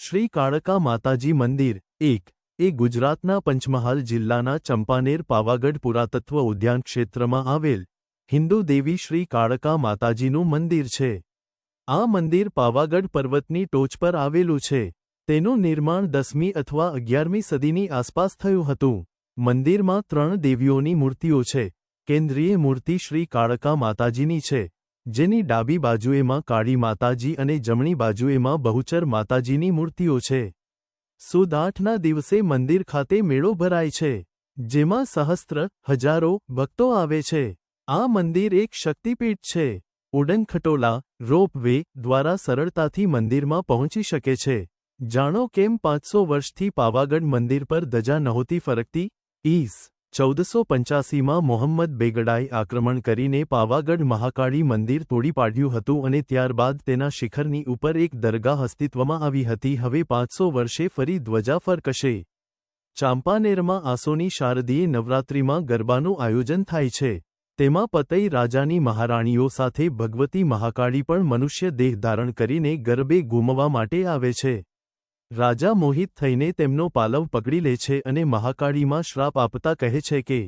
શ્રી કાળકા માતાજી મંદિર એ ગુજરાતના પંચમહાલ જિલ્લાના ચંપાનેર પાવાગઢ પુરાતત્વ ઉદ્યાન ક્ષેત્રમાં આવેલ હિન્દુ દેવી શ્રી કાળકા માતાજીનું મંદિર છે. આ મંદિર પાવાગઢ પર્વતની ટોચ પર આવેલું છે. તેનું નિર્માણ 10મી અથવા 11મી સદીની આસપાસ થયું હતું. મંદિરમાં 3 દેવીઓની મૂર્તિઓ છે. કેન્દ્રીય મૂર્તિ શ્રી કાળકા માતાજીની છે, જેની ડાબી બાજુએમાં કાળી માતાજી અને જમણી બાજુએમાં બહુચર માતાજીની મૂર્તિઓ છે. સુદ 8ના દિવસે મંદિર ખાતે મેળો ભરાય છે, જેમાં સહસ્ત્ર હજારો ભક્તો આવે છે. આ મંદિર એક શક્તિપીઠ છે. ઉડનખટોલા રોપ-વે દ્વારા સરળતાથી મંદિરમાં પહોંચી શકે છે. જાણો કેમ 500 વર્ષથી પાવાગઢ મંદિર પર ધજા નહોતી ફરકતી. ઈસ 1485માં મોહમ્મદ બેગડાએ આક્રમણ કરીને પાવાગઢ મહાકાળી મંદિર તોડી પાડ્યું હતું અને ત્યારબાદ તેના શિખરની ઉપર એક દરગાહ અસ્તિત્વમાં આવી હતી. હવે 500 વર્ષે ફરી ધ્વજા ફરકશે. ચાંપાનેરમાં આસોની શારદીય નવરાત્રિમાં ગરબાનું આયોજન થાય છે. તેમાં પતઈ રાજાની મહારાણીઓ સાથે ભગવતી મહાકાળી પણ મનુષ્ય દેહ ધારણ કરીને ગરબે ઘૂમવા માટે આવે છે. રાજા મોહિત થઈને તેમનો પાલવ પકડી લે છે અને મહાકાળીમાં શ્રાપ આપતા કહે છે કે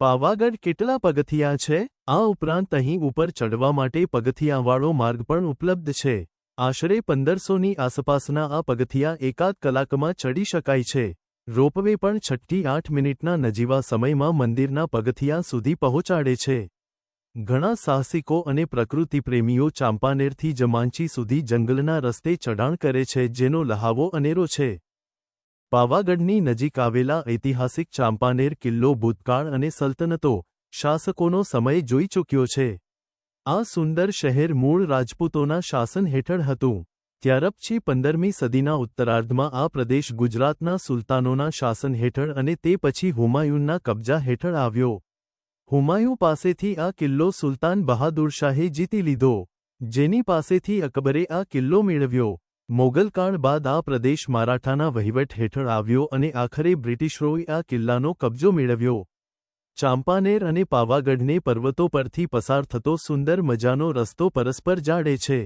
પાવાગઢ કેટલા પગથિયાં છે. આ ઉપરાંત અહીં ઉપર ચડવા માટે પગથિયાંવાળો માર્ગ પણ ઉપલબ્ધ છે. આશરે 1500ની આસપાસના આ પગથિયાં એકાદ કલાકમાં ચડી શકાય છે. રોપવે પણ 6 થી 8 મિનિટના નજીવા સમયમાં મંદિરના પગથિયાં સુધી પહોંચાડે છે. ઘણા સાહસિકો અને પ્રકૃતિપ્રેમીઓ ચાંપાનેરથી જમાંચી સુધી જંગલના રસ્તે ચઢાણ કરે છે, જેનો લહાવો અનેરો છે. પાવાગઢની નજીક આવેલા ઐતિહાસિક ચાંપાનેર કિલ્લો ભૂતકાળ અને સલ્તનતો, શાસકોનો સમય જોઈ ચૂક્યો છે. આ સુંદર શહેર મૂળ રાજપૂતોના શાસન હેઠળ હતું. ત્યારપછી 15મી સદીના ઉત્તરાર્ધમાં આ પ્રદેશ ગુજરાતના સુલતાનોના શાસન હેઠળ અને તે પછી હુમાયુનના કબજા હેઠળ આવ્યો. હુમાયું પાસેથી આ કિલ્લો સુલતાન બહાદુરશાહે જીતી લીધો, જેની પાસેથી અકબરે આ કિલ્લો મેળવ્યો. મોગલકાળ બાદ આ પ્રદેશ મરાઠાના વહીવટ હેઠળ આવ્યો અને આખરે બ્રિટિશરોએ આ કિલ્લાનો કબજો મેળવ્યો. ચાંપાનેર અને પાવાગઢને પર્વતો પરથી પસાર થતો સુંદર મજાનો રસ્તો પરસ્પર જાડે છે.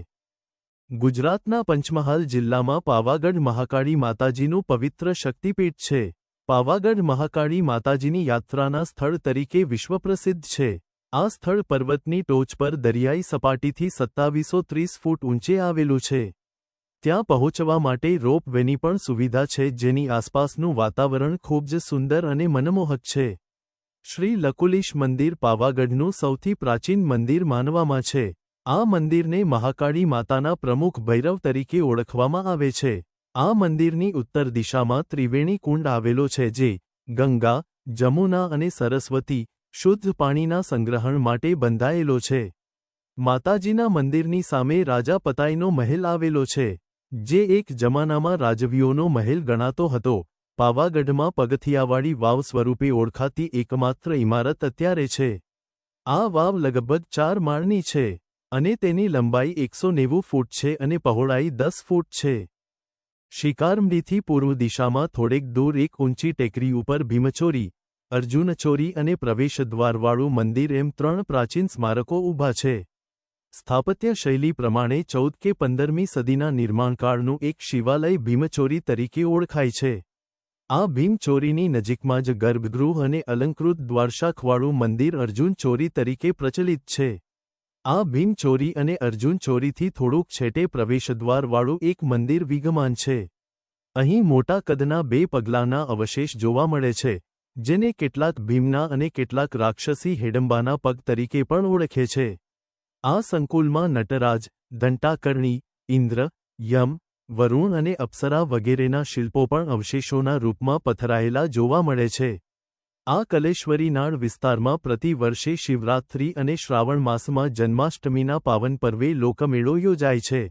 ગુજરાતના પંચમહાલ જિલ્લામાં પાવાગઢ મહાકાળી માતાજીનું પવિત્ર શક્તિપીઠ છે. પાવાગઢ મહાકાળી માતાજીની યાત્રાના સ્થળ તરીકે વિશ્વપ્રસિદ્ધ છે. આ સ્થળ પર્વતની ટોચ પર દરિયાઈ સપાટીથી 2730 ફૂટ ઊંચે આવેલું છે. ત્યાં પહોંચવા માટે રોપ વેની પણ સુવિધા છે, જેની આસપાસનું વાતાવરણ ખૂબ જ સુંદર અને મનમોહક છે. શ્રી લકુલીશ મંદિર પાવાગઢનું સૌથી પ્રાચીન મંદિર માનવામાં છે. આ મંદિરને મહાકાળી માતાના પ્રમુખ ભૈરવ તરીકે ઓળખવામાં આવે છે. આ મંદિરની ઉત્તર દિશામાં ત્રિવેણી કુંડ આવેલો છે, જે ગંગા, જમુના અને સરસ્વતી શુદ્ધ પાણીના સંગ્રહણ માટે બંધાયેલો છે. માતાજીના મંદિરની સામે રાજા પતાઈનો મહેલ આવેલો છે, જે એક જમાનામાં રાજવીઓનો મહેલ ગણાતો હતો. પાવાગઢમાં પગથિયાવાળી વાવ સ્વરૂપે ઓળખાતી એકમાત્ર ઇમારત અત્યારે છે. આ વાવ લગભગ 4 માળની છે અને તેની લંબાઈ 190 ફૂટ છે અને પહોળાઈ 10 ફૂટ છે. શિકારમડીથી પૂર્વ દિશામાં થોડેક દૂર એક ઊંચી ટેકરી ઉપર ભીમચોરી, અર્જુનચોરી અને પ્રવેશદ્વારવાળું મંદિર એમ 3 પ્રાચીન સ્મારકો ઊભા છે. સ્થાપત્ય શૈલી પ્રમાણે 14 કે 15મી સદીના નિર્માણકાળનું એક શિવાલય ભીમચોરી તરીકે ઓળખાય છે. આ ભીમચોરીની નજીકમાં જ ગર્ભગૃહ અને અલંકૃત દ્વારશાખવાળું મંદિર અર્જુનચોરી તરીકે પ્રચલિત છે. આ ભીમચોરી અને અર્જુનચોરીથી થોડુંક છેટે પ્રવેશદ્વારવાળું એક મંદિર વિદ્યમાન છે. અહીં મોટા કદના 2 પગલાના અવશેષ જોવા મળે છે, જેને કેટલાક ભીમના અને કેટલાક રાક્ષસી હેડંબાના પગ તરીકે પણ ઓળખે છે. આ સંકુલમાં નટરાજ, ઘંટાકર્ણી, ઇન્દ્ર, યમ, વરુણ અને અપ્સરા વગેરેના શિલ્પો પણ અવશેષોના રૂપમાં પથરાયેલા જોવા મળે છે. આ કલેશ્વરીનાળ વિસ્તારમાં પ્રતિ વર્ષે શિવરાત્રિ અને શ્રાવણ માસમાં જન્માષ્ટમીના પાવન પર્વે લોકમેળો યોજાય છે.